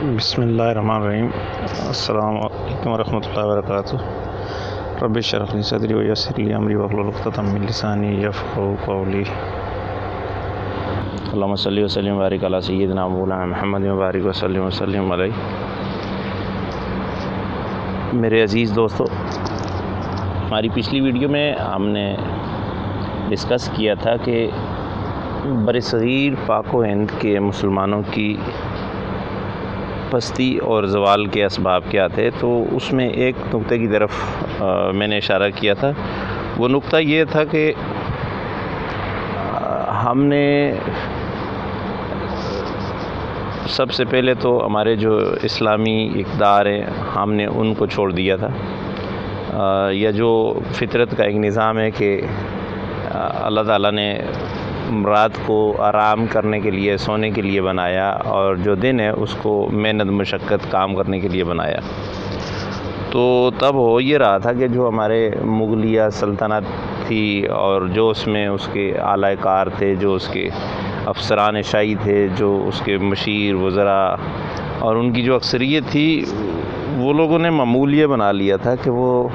بسم اللہ الرحمن الرحیم۔ السلام علیکم ورحمۃ اللہ وبرکاتہ۔ رب اشرح لی صدری ویسر لی امری واحلل عقدۃ من لسانی یفقہوا قولی۔ اللہم صلی وسلم وبارک علی سیدنا مولانا محمد وبارک وسلم علیہ۔ میرے عزیز دوستو، ہماری پچھلی ویڈیو میں ہم نے ڈسکس کیا تھا کہ برصغیر پاک و ہند کے مسلمانوں کی پستی اور زوال کے اسباب کیا تھے، تو اس میں ایک نقطے کی طرف میں نے اشارہ کیا تھا۔ وہ نقطہ یہ تھا کہ ہم نے سب سے پہلے تو ہمارے جو اسلامی اقدار ہیں ہم نے ان کو چھوڑ دیا تھا، یا جو فطرت کا ایک نظام ہے کہ اللہ تعالیٰ نے رات کو آرام کرنے کے لیے، سونے کے لیے بنایا، اور جو دن ہے اس کو محنت مشقت کام کرنے کے لیے بنایا۔ تو تب ہو یہ رہا تھا کہ جو ہمارے مغلیہ سلطنت تھی اور جو اس میں اس کے اعلی کار تھے، جو اس کے افسران شاہی تھے، جو اس کے مشیر وزراء اور ان کی جو اکثریت تھی، وہ لوگوں نے معمول یہ بنا لیا تھا کہ وہ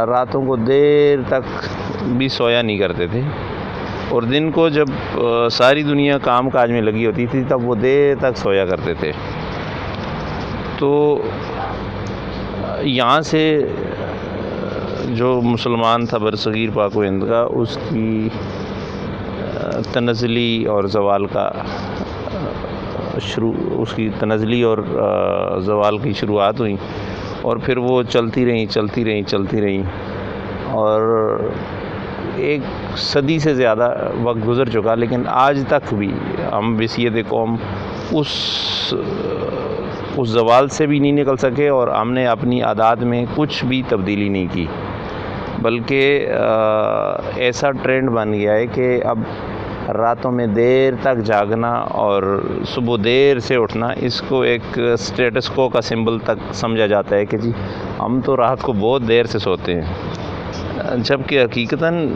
راتوں کو دیر تک بھی سویا نہیں کرتے تھے، اور دن کو جب ساری دنیا کام کاج میں لگی ہوتی تھی تب وہ دیر تک سویا کرتے تھے۔ تو یہاں سے جو مسلمان تھا برصغیر پاک و ہند کا، اس کی تنزلی اور زوال کا اس کی تنزلی اور زوال کی شروعات ہوئی، اور پھر وہ چلتی رہیں اور ایک صدی سے زیادہ وقت گزر چکا، لیکن آج تک بھی ہم بصیت قوم اس زوال سے بھی نہیں نکل سکے، اور ہم نے اپنی عادات میں کچھ بھی تبدیلی نہیں کی، بلکہ ایسا ٹرینڈ بن گیا ہے کہ اب راتوں میں دیر تک جاگنا اور صبح دیر سے اٹھنا، اس کو ایک سٹیٹس کو کا سمبل تک سمجھا جاتا ہے کہ جی ہم تو رات کو بہت دیر سے سوتے ہیں، جبکہ حقیقتاً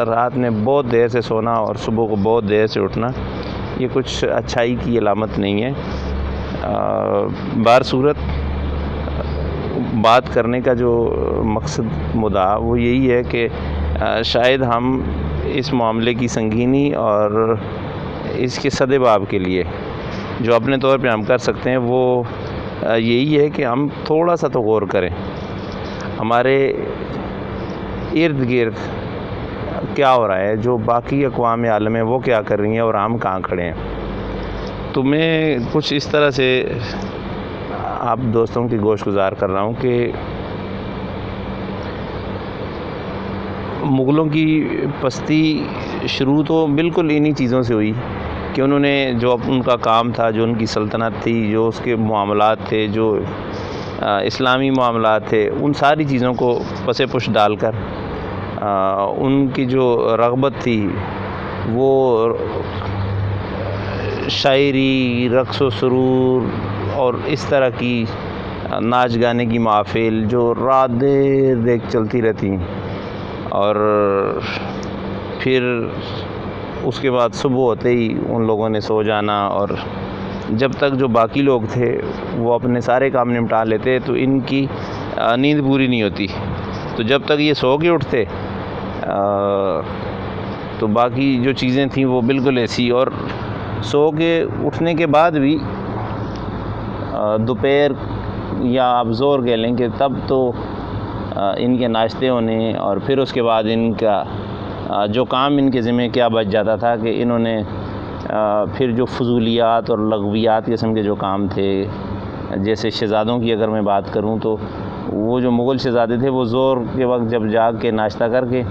رات میں بہت دیر سے سونا اور صبح کو بہت دیر سے اٹھنا یہ کچھ اچھائی کی علامت نہیں ہے۔ بہرصورت بات کرنے کا جو مقصد مدعا وہ یہی ہے کہ شاید ہم اس معاملے کی سنگینی اور اس کے سدباب کے لیے جو اپنے طور پہ ہم کر سکتے ہیں وہ یہی ہے کہ ہم تھوڑا سا تو غور کریں، ہمارے ارد گرد کیا ہو رہا ہے، جو باقی اقوام عالم ہیں وہ کیا کر رہی ہیں اور ہم کہاں کھڑے ہیں۔ تو میں کچھ اس طرح سے آپ دوستوں کی گوش گزار کر رہا ہوں کہ مغلوں کی پستی شروع تو بالکل انہی چیزوں سے ہوئی کہ انہوں نے جو ان کا کام تھا، جو ان کی سلطنت تھی، جو اس کے معاملات تھے، جو اسلامی معاملات تھے، ان ساری چیزوں کو پس پش ڈال کر ان کی جو رغبت تھی وہ شاعری، رقص و سرور اور اس طرح کی ناچ گانے کی محافل جو رات دیر دیکھ چلتی رہتی، اور پھر اس کے بعد صبح ہوتے ہی ان لوگوں نے سو جانا، اور جب تک جو باقی لوگ تھے وہ اپنے سارے کام نمٹا لیتے تو ان کی نیند پوری نہیں ہوتی، تو جب تک یہ سو کے اٹھتے تو باقی جو چیزیں تھیں وہ بالکل ایسی، اور سو کے اٹھنے کے بعد بھی دوپہر یا آپ زور کہہ لیں کہ تب تو ان کے ناشتے ہونے، اور پھر اس کے بعد ان کا جو کام ان کے ذمہ کیا بچ جاتا تھا کہ انہوں نے پھر جو فضولیات اور لغویات قسم کے جو کام تھے، جیسے شہزادوں کی اگر میں بات کروں تو وہ جو مغل شہزادے تھے وہ زور کے وقت جب جاگ کے ناشتہ کر کے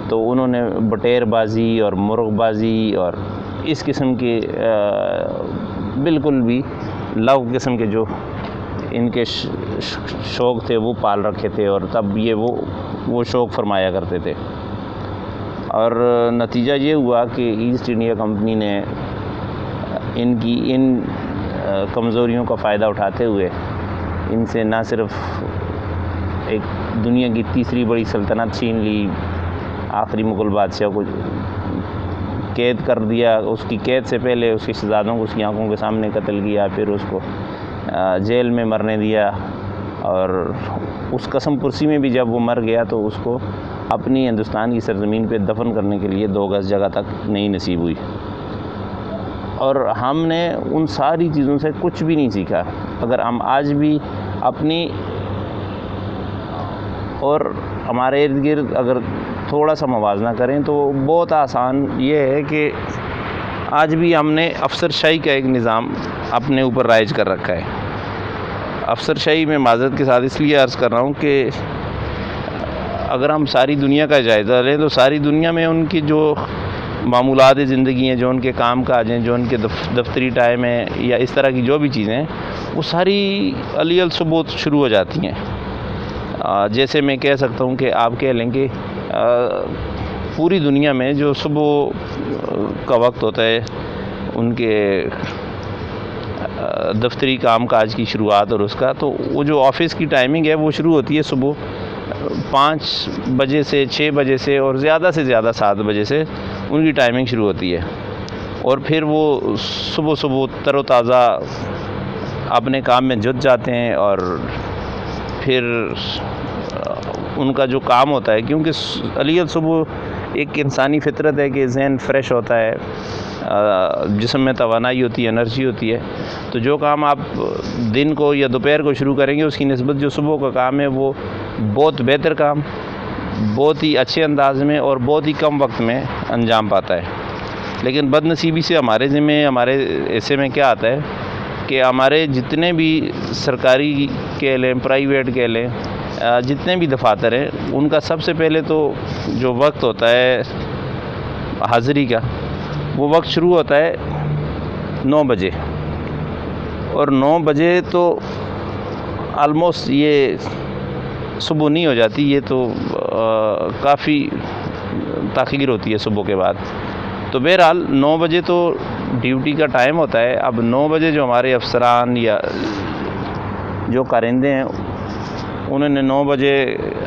تو انہوں نے بٹیر بازی اور مرغ بازی اور اس قسم کے بالکل بھی لغو قسم کے جو ان کے شوق تھے وہ پال رکھے تھے، اور تب یہ وہ شوق فرمایا کرتے تھے، اور نتیجہ یہ ہوا کہ ایسٹ انڈیا کمپنی نے ان کی ان کمزوریوں کا فائدہ اٹھاتے ہوئے ان سے نہ صرف ایک دنیا کی تیسری بڑی سلطنت چھین لی، آخری مغل بادشاہ کو قید کر دیا، اس کی قید سے پہلے اس کے شہزادوں کو اس کی آنکھوں کے سامنے قتل کیا، پھر اس کو جیل میں مرنے دیا، اور اس قسم پرسی میں بھی جب وہ مر گیا تو اس کو اپنی ہندوستان کی سرزمین پہ دفن کرنے کے لیے 2 گز جگہ تک نہیں نصیب ہوئی۔ اور ہم نے ان ساری چیزوں سے کچھ بھی نہیں سیکھا۔ اگر ہم آج بھی اپنی اور ہمارے ارد گرد اگر تھوڑا سا موازنہ کریں تو بہت آسان یہ ہے کہ آج بھی ہم نے افسر شاہی کا ایک نظام اپنے اوپر رائج کر رکھا ہے۔ افسر شاہی میں معذرت کے ساتھ اس لیے عرض کر رہا ہوں کہ اگر ہم ساری دنیا کا جائزہ لیں تو ساری دنیا میں ان کی جو معمولات زندگی ہیں، جو ان کے کام کاج ہیں، جو ان کے دفتری ٹائم ہیں، یا اس طرح کی جو بھی چیزیں ہیں، وہ ساری علی الثبوت شروع ہو جاتی ہیں۔ جیسے میں کہہ سکتا ہوں کہ آپ کہہ لیں کہ پوری دنیا میں جو صبح کا وقت ہوتا ہے ان کے دفتری کام کاج کی شروعات، اور اس کا تو وہ جو آفس کی ٹائمنگ ہے وہ شروع ہوتی ہے صبح 5 بجے سے 6 بجے سے، اور زیادہ سے زیادہ 7 بجے سے ان کی ٹائمنگ شروع ہوتی ہے، اور پھر وہ صبح تر و تازہ اپنے کام میں جت جاتے ہیں، اور پھر ان کا جو کام ہوتا ہے، کیونکہ علی الصبح ایک انسانی فطرت ہے کہ ذہن فریش ہوتا ہے، جسم میں توانائی ہوتی ہے، انرجی ہوتی ہے، تو جو کام آپ دن کو یا دوپہر کو شروع کریں گے اس کی نسبت جو صبح کا کام ہے وہ بہت بہتر کام، بہت ہی اچھے انداز میں اور بہت ہی کم وقت میں انجام پاتا ہے۔ لیکن بد نصیبی سے ہمارے ذمہ، ہمارے ایسے میں کیا آتا ہے کہ ہمارے جتنے بھی سرکاری کہہ لیں، پرائیویٹ کہہ لیں، جتنے بھی دفاتر ہیں، ان کا سب سے پہلے تو جو وقت ہوتا ہے حاضری کا، وہ وقت شروع ہوتا ہے 9 بجے، اور 9 بجے تو آلموسٹ یہ صبح نہیں ہو جاتی، یہ تو کافی تاخیر ہوتی ہے صبح کے بعد۔ تو بہرحال 9 بجے تو ڈیوٹی کا ٹائم ہوتا ہے۔ اب 9 بجے جو ہمارے افسران یا جو کارندے ہیں انہوں نے 9 بجے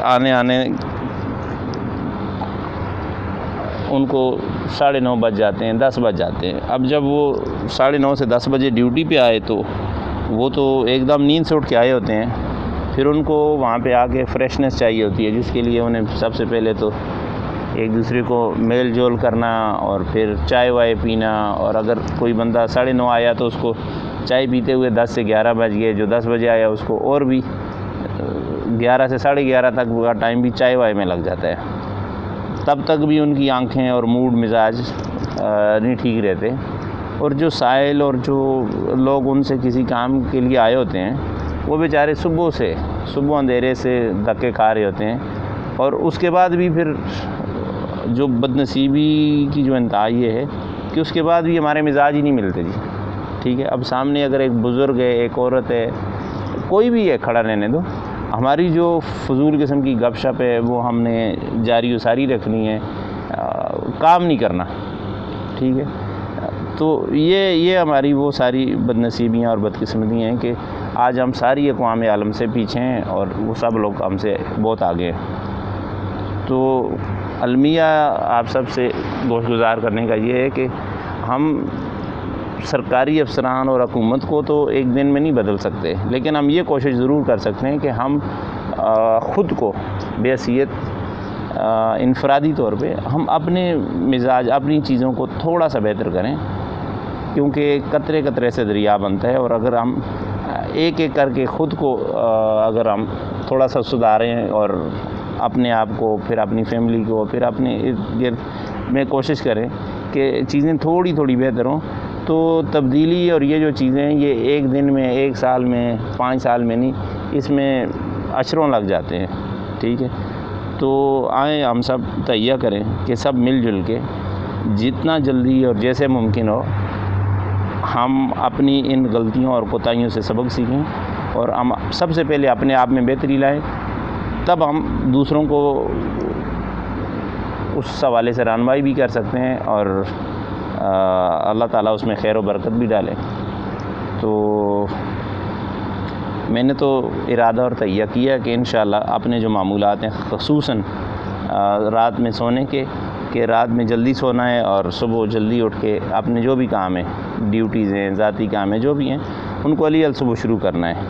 آنے ان کو 9:30 بج جاتے ہیں، 10 بج جاتے ہیں۔ اب جب وہ 9:30 سے 10 بجے ڈیوٹی پہ آئے تو وہ تو ایک دم نیند سے اٹھ کے آئے ہوتے ہیں، پھر ان کو وہاں پہ آ کے فریشنس چاہیے ہوتی ہے، جس کے لیے انہیں سب سے پہلے تو ایک دوسرے کو میل جول کرنا، اور پھر چائے وائے پینا، اور اگر کوئی بندہ 9:30 آیا تو اس کو چائے پیتے ہوئے 10 سے 11 بج گئے، جو 10 بجے آیا اس کو اور بھی 11 سے 11:30 تک کا ٹائم بھی چائے وائے میں لگ جاتا ہے۔ تب تک بھی ان کی آنکھیں اور موڈ مزاج نہیں ٹھیک رہتے، اور جو سائل اور جو لوگ ان سے کسی کام کے لیے آئے ہوتے ہیں وہ بیچارے صبح اندھیرے سے دھکے کھا رہے ہوتے ہیں، اور اس کے بعد بھی پھر جو بد نصیبی کی جو انتہا یہ ہے کہ اس کے بعد بھی ہمارے مزاج ہی نہیں ملتے جی، ٹھیک ہے۔ اب سامنے اگر ایک بزرگ ہے، ایک عورت ہے، کوئی بھی ہے، کھڑا رہنے دو، ہماری جو فضول قسم کی گپ شپ ہے وہ ہم نے جاری و ساری رکھنی ہے، کام نہیں کرنا، ٹھیک ہے۔ تو یہ ہماری وہ ساری بد نصیبیاں اور بدقسمتیاں ہیں کہ آج ہم ساری اقوام عالم سے پیچھے ہیں، اور وہ سب لوگ ہم سے بہت آگے ہیں۔ تو المیہ آپ سب سے گوش گزار کرنے کا یہ ہے کہ ہم سرکاری افسران اور حکومت کو تو ایک دن میں نہیں بدل سکتے، لیکن ہم یہ کوشش ضرور کر سکتے ہیں کہ ہم خود کو بحیثیت انفرادی طور پہ ہم اپنے مزاج، اپنی چیزوں کو تھوڑا سا بہتر کریں، کیونکہ قطرے قطرے سے دریا بنتا ہے، اور اگر ہم ایک ایک کر کے خود کو اگر ہم تھوڑا سا سدھاریں، اور اپنے آپ کو، پھر اپنی فیملی کو، پھر اپنے ارد گرد میں کوشش کریں کہ چیزیں تھوڑی تھوڑی بہتر ہوں، تو تبدیلی اور یہ جو چیزیں ہیں یہ ایک دن میں، 1 سال میں، 5 سال میں نہیں، اس میں عشروں لگ جاتے ہیں، ٹھیک ہے۔ تو آئیں ہم سب تہیہ کریں کہ سب مل جل کے جتنا جلدی اور جیسے ممکن ہو ہم اپنی ان غلطیوں اور کوتاہیوں سے سبق سیکھیں، اور ہم سب سے پہلے اپنے آپ میں بہتری لائیں، تب ہم دوسروں کو اس حوالے سے رہنمائی بھی کر سکتے ہیں، اور اللہ تعالیٰ اس میں خیر و برکت بھی ڈالے۔ تو میں نے تو ارادہ اور تہیہ کیا کہ انشاءاللہ اپنے جو معمولات ہیں، خصوصاً رات میں سونے کے، کہ رات میں جلدی سونا ہے اور صبح جلدی اٹھ کے اپنے جو بھی کام ہیں، ڈیوٹیز ہیں، ذاتی کام ہیں، جو بھی ہیں ان کو علی الصبح شروع کرنا ہے،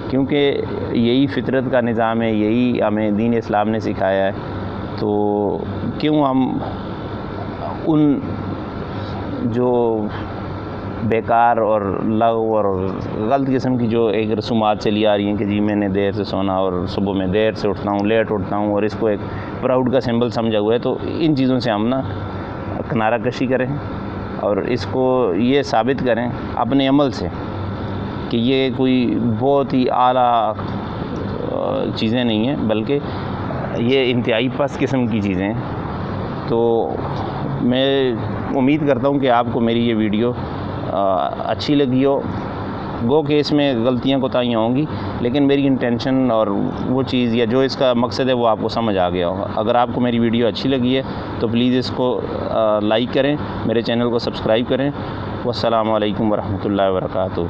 کیونکہ یہی فطرت کا نظام ہے، یہی ہمیں دین اسلام نے سکھایا ہے۔ تو کیوں ہم ان جو بیکار اور لغو اور غلط قسم کی جو ایک رسومات چلی آ رہی ہیں کہ جی میں نے دیر سے سونا اور صبح میں دیر سے اٹھتا ہوں، لیٹ اٹھتا ہوں، اور اس کو ایک پراؤڈ کا سمبل سمجھا ہوا ہے، تو ان چیزوں سے ہم نا کنارہ کشی کریں اور اس کو یہ ثابت کریں اپنے عمل سے کہ یہ کوئی بہت ہی اعلیٰ چیزیں نہیں ہیں، بلکہ یہ انتہائی پست قسم کی چیزیں ہیں۔ تو میں امید کرتا ہوں کہ آپ کو میری یہ ویڈیو اچھی لگی ہو، گو کہ اس میں غلطیاں کوتاہیاں ہوں گی، لیکن میری انٹینشن اور وہ چیز یا جو اس کا مقصد ہے وہ آپ کو سمجھ آ گیا ہوگا۔ اگر آپ کو میری ویڈیو اچھی لگی ہے تو پلیز اس کو لائک کریں، میرے چینل کو سبسکرائب کریں۔ والسلام علیکم ورحمۃ اللہ وبرکاتہ۔